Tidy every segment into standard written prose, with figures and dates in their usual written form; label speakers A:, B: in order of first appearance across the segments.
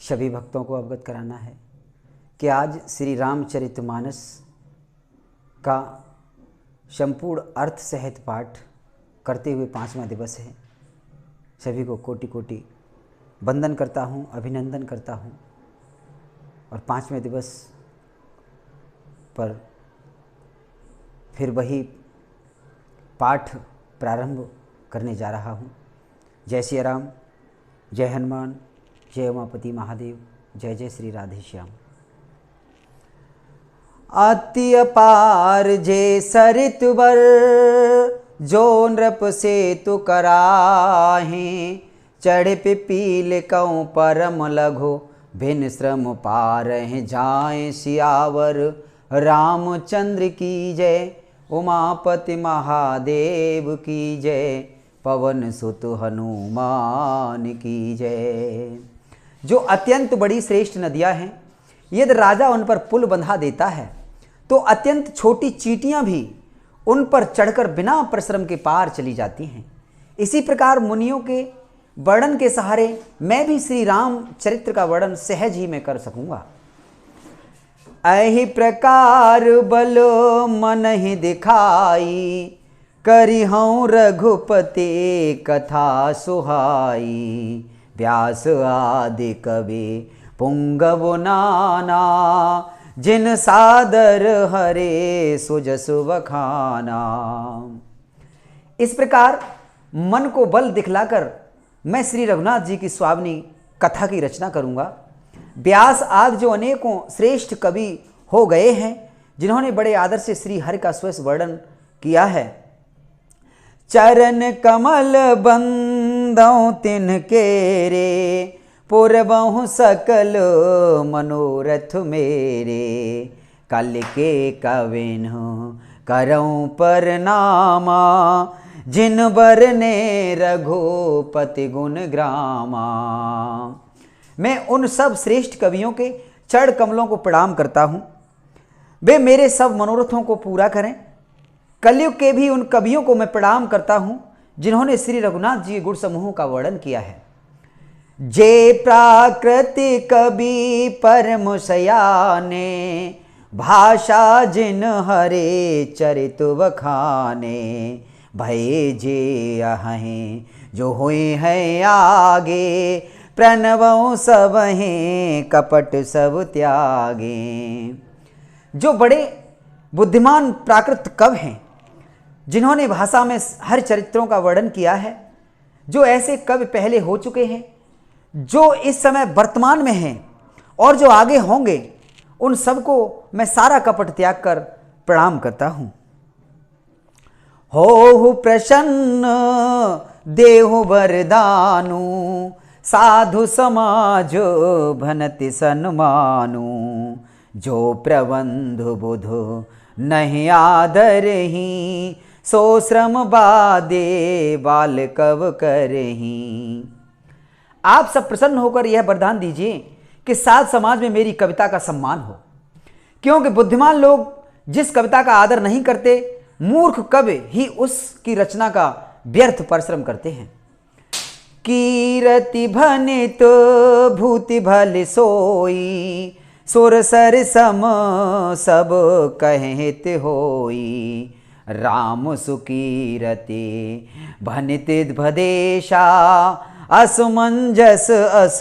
A: सभी भक्तों को अवगत कराना है कि आज श्री रामचरितमानस का संपूर्ण अर्थ सहित पाठ करते हुए 5वां दिवस है। सभी को कोटि कोटि वंदन करता हूँ, अभिनंदन करता हूँ। और 5वें दिवस पर फिर वही पाठ प्रारंभ करने जा रहा हूँ। जय श्री राम, जय हनुमान, जय उमापति महादेव, जय जय श्री राधे श्याम। अति अपार जे सरित बर, जो नृप सेतु कराहे। चढ़ पिपील कऊँ परम लघु, भिन्न श्रम पारहि जाए सियावर। रामचंद्र की जय, उमापति महादेव की जय, पवन सुत हनुमान की जय। जो अत्यंत बड़ी श्रेष्ठ नदियाँ हैं, यदि राजा उन पर पुल बंधा देता है तो अत्यंत छोटी चींटियाँ भी उन पर चढ़कर बिना परिश्रम के पार चली जाती हैं। इसी प्रकार मुनियों के वर्णन के सहारे मैं भी श्री राम चरित्र का वर्णन सहज ही मैं कर सकूंगा। अहि प्रकार बल मन ही दिखाई, करी हूँ रघुपति कथा सुहाई। व्यास आदि कवि पुंगव नाना, जिन सादर हरे सुजसु बखाना। इस प्रकार मन को बल दिखलाकर मैं श्री रघुनाथ जी की स्वामिनी कथा की रचना करूंगा। व्यास आदि जो अनेकों श्रेष्ठ कवि हो गए हैं, जिन्होंने बड़े आदर से श्री हरि का स्वयं वर्णन किया है। चरण कमल बंदौ तिनके रे, पुरबहु सकल मनोरथ मेरे। कल के कविन करऊँ परनामा, जिन बरने रघुपति गुण ग्रामा। मैं उन सब श्रेष्ठ कवियों के चरण कमलों को प्रणाम करता हूँ। वे मेरे सब मनोरथों को पूरा करें। कलयुग के भी उन कवियों को मैं प्रणाम करता हूँ, जिन्होंने श्री रघुनाथ जी के गुण समूह का वर्णन किया है। जे प्राकृति कवि परम सयाने, भाषा जिन हरे चरित बखाने। भय जे अहें जो हुए हैं आगे, प्रणवों सब हैं कपट सब त्यागे। जो बड़े बुद्धिमान प्राकृत कवि हैं, जिन्होंने भाषा में हर चरित्रों का वर्णन किया है, जो ऐसे कवि पहले हो चुके हैं, जो इस समय वर्तमान में हैं और जो आगे होंगे, उन सबको मैं सारा कपट त्याग कर प्रणाम करता हूँ। हो प्रसन्न देहु वरदानु, साधु समाज भनति सन्मानु। जो प्रबंध बुध नहीं आदर ही, सो श्रम बादे बाल कव करही। आप सब प्रसन्न होकर यह वरदान दीजिए कि साध समाज में मेरी कविता का सम्मान हो, क्योंकि बुद्धिमान लोग जिस कविता का आदर नहीं करते, मूर्ख कवि ही उसकी रचना का व्यर्थ परिश्रम करते हैं। कीरति भनित भूति भल सोई, सुर सर सम सब कहत होई। राम सुकीरति भनित भदेशा, असमंजस अस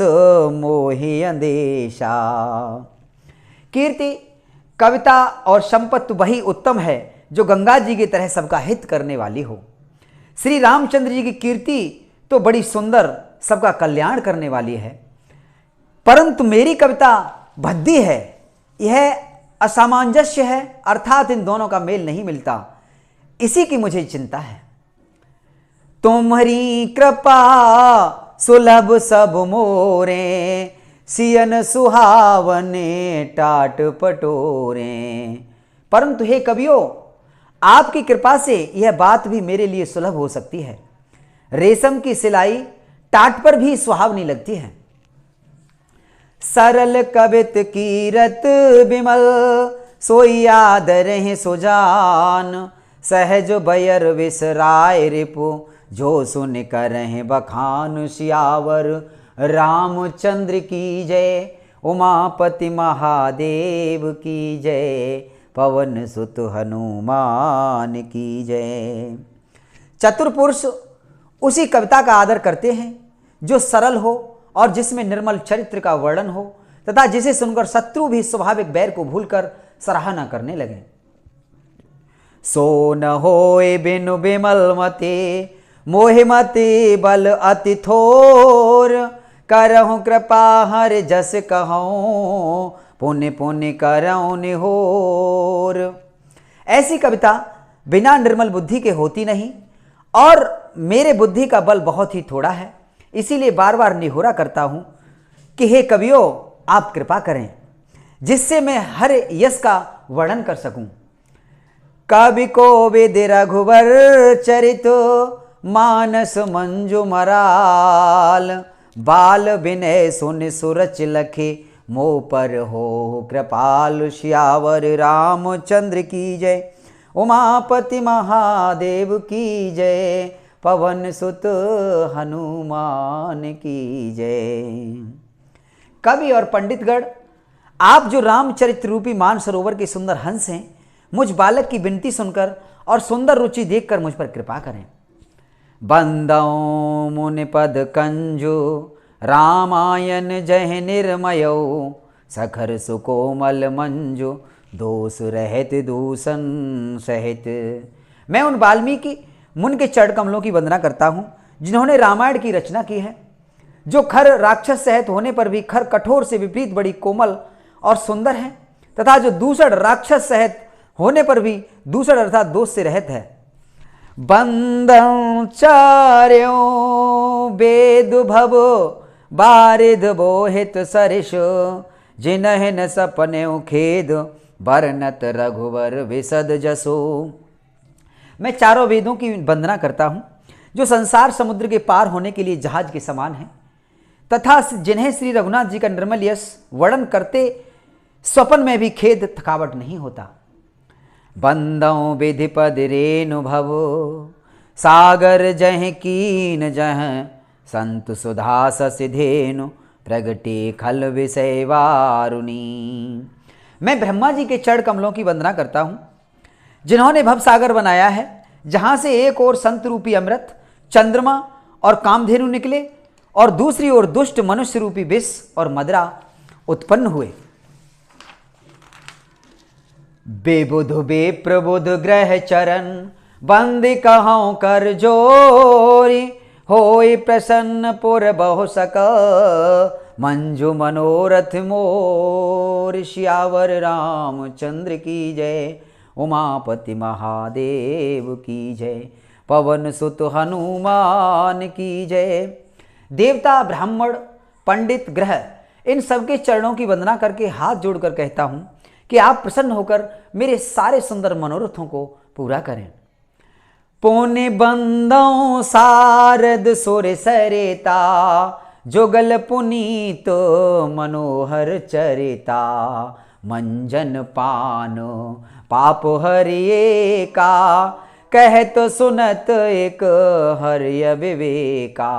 A: मोहि अंदेशा। कीर्ति, कविता और संपत्ति वही उत्तम है जो गंगा जी की तरह सबका हित करने वाली हो। श्री रामचंद्र जी की कीर्ति तो बड़ी सुंदर, सबका कल्याण करने वाली है, परंतु मेरी कविता भद्दी है, यह असामंजस्य है, अर्थात इन दोनों का मेल नहीं मिलता। इसी की मुझे चिंता है। तुम्हारी कृपा सुलभ सब मोरे, सियन सुहावने टाट पटोरे। परंतु हे कवियों, आपकी कृपा से यह बात भी मेरे लिए सुलभ हो सकती है। रेशम की सिलाई टाट पर भी सुहावनी लगती है। सरल कवित कीरत बिमल, सोई आदर है सुजान। सहज बयर विसराय रिपु, जो सुन कर बखान सियावर। रामचंद्र की जय, उमापति महादेव की जय, पवन सुत हनुमान की जय। चतुर पुरुष उसी कविता का आदर करते हैं जो सरल हो और जिसमें निर्मल चरित्र का वर्णन हो तथा जिसे सुनकर शत्रु भी स्वाभाविक बैर को भूलकर सराहना करने लगे। सो न होए बिनु बिमल मते, मोहि मते बल अति थोर, करहु कृपा हर जस कहूँ, पुण्य पुण्य करहु निहोर। ऐसी कविता बिना निर्मल बुद्धि के होती नहीं और मेरे बुद्धि का बल बहुत ही थोड़ा है, इसीलिए बार बार निहोरा करता हूं कि हे कवियों आप कृपा करें जिससे मैं हर यश का वर्णन कर सकूं। कवि को वेद रघुवर चरित, मानस मंजू मराल, बाल विनय सुन सुरच लखे, मोह पर हो कृपाल। श्यावर रामचंद्र की जय, उमापति महादेव की जय, पवन सुत हनुमान की जय। कवि और पंडितगण, आप जो रामचरित्र रूपी मानसरोवर के सुंदर हंस हैं, मुझ बालक की विनती सुनकर और सुंदर रुचि देखकर मुझ पर कृपा करें। बंदौ मुनि पद कंजु, रामायण जय निर्मयो, सखर सुकोमल मंजु, दोष रहित दूषण सहित। मैं उन वाल्मीकि मुनि के चरण कमलों की वंदना करता हूँ जिन्होंने रामायण की रचना की है, जो खर राक्षस सहित होने पर भी खर कठोर से विपरीत बड़ी कोमल और सुंदर है, तथा जो दूषण राक्षस सहित होने पर भी दूषण अर्थात दोष से रहित है। बंदं चार्यो वेद भव, बारिद बोहित सरिष, जिन्ह न सपने खेद, बरनत रघुवर विशद जसो। मैं चारों वेदों की वंदना करता हूँ जो संसार समुद्र के पार होने के लिए जहाज के समान है, तथा जिन्हें श्री रघुनाथ जी का निर्मल यश वर्णन करते स्वप्न में भी खेद थकावट नहीं होता। बंदौ विधिपद रेणु भवो, सागर जह कीन जह, संत सुधा ससिधेनु, प्रगटे खल विषय वारुणी। मैं ब्रह्मा जी के चरण कमलों की वंदना करता हूँ जिन्होंने भवसागर बनाया है, जहाँ से एक ओर संत रूपी अमृत, चंद्रमा और कामधेनु निकले और दूसरी ओर दुष्ट मनुष्य रूपी विष और मदिरा उत्पन्न हुए। बेबुध बेप्रबुध ग्रह चरण, बंद कहूँ कर जोरी, होय प्रसन्न पुर बहु सक, मंजू मनोरथ मोर। श्यावर रामचंद्र की जय, उमापति महादेव की जय, पवन सुत हनुमान की जय। देवता, ब्राह्मण, पंडित, ग्रह, इन सबके चरणों की वंदना करके हाथ जोड़कर कहता हूँ कि आप प्रसन्न होकर मेरे सारे सुंदर मनोरथों को पूरा करें। पुण्य बंदौ सारद सुर सरिता, जुगल पुनीत मनोहर चरिता, मंजन पान पाप हरिये का, कहत सुनत एक हरिय विवेका।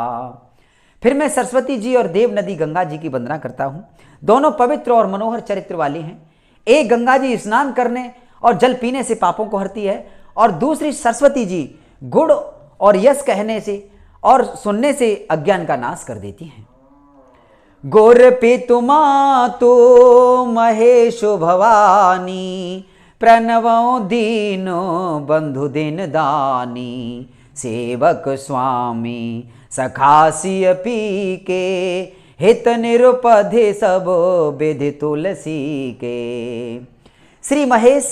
A: फिर मैं सरस्वती जी और देव नदी गंगा जी की वंदना करता हूँ। दोनों पवित्र और मनोहर चरित्र वाली हैं। एक गंगा जी स्नान करने और जल पीने से पापों को हरती है और दूसरी सरस्वती जी गुण और यश कहने से और सुनने से अज्ञान का नाश कर देती हैं। गोर पितु मातु महेशु भवानी, प्रणवो दीनो बंधु दिन दानी, सेवक स्वामी सखासिय पी के, हित निरुपधि सब विधि तुलसी के। श्री महेश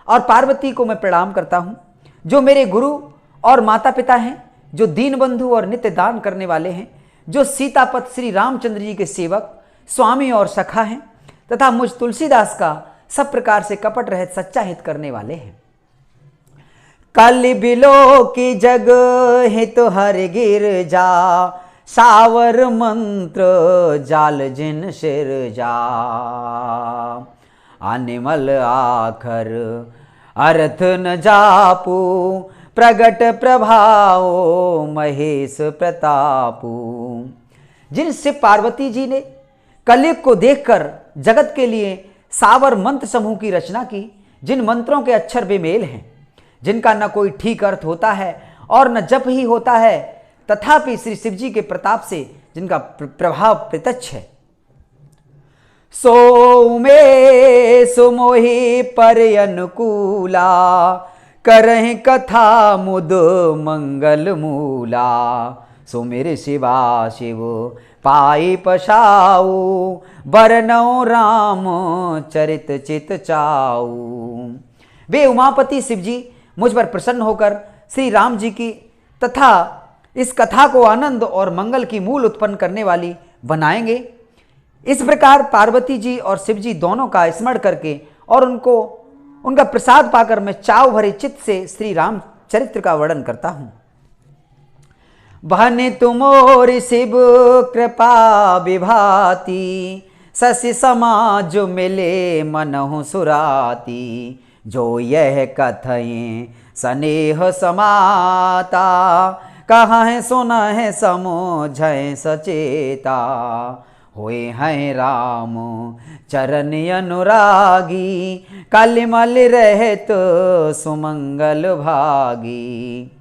A: और पार्वती को मैं प्रणाम करता हूँ जो मेरे गुरु और माता पिता हैं, जो दीन बंधु और नित्य दान करने वाले हैं, जो सीतापत श्री रामचंद्र जी के सेवक, स्वामी और सखा हैं, तथा मुझ तुलसीदास का सब प्रकार से कपट रहित सच्चा हित करने वाले हैं। कल बिलो की जग हित हर गिर जा, सावर मंत्र जाल जिन सिर जा, अनिमल आखर अर्थ न जापू, प्रगट प्रभाओ महेश प्रतापू। जिन शिव पार्वती जी ने कलयुग को देखकर जगत के लिए सावर मंत्र समूह की रचना की, जिन मंत्रों के अक्षर बेमेल हैं, जिनका न कोई ठीक अर्थ होता है और न जप ही होता है, तथापि श्री शिव जी के प्रताप से जिनका प्रभाव प्रत्यक्ष है। सो में सुमोहि पर अनुकूला, करहि कथा मुद मंगल मूला। सो मेरे शिवा शिव पाई पशाऊ, बरनौ राम चरित चित चाऊ। वे उमापति शिव जी मुझ पर प्रसन्न होकर श्री राम जी की तथा इस कथा को आनंद और मंगल की मूल उत्पन्न करने वाली बनाएंगे। इस प्रकार पार्वती जी और शिव जी दोनों का स्मरण करके और उनका प्रसाद पाकर मैं चाव भरे चित्त से श्री राम चरित्र का वर्णन करता हूं। भन तुमोर शिव कृपा विभाती, शशि समाज मिले मनहु सुराती। जो यह कथयें स्नेह समाता, कहाँ है सुना है समझें सचेता। होए हैं राम चरण अनुरागी, कलिमल रहत सुमंगल भागी।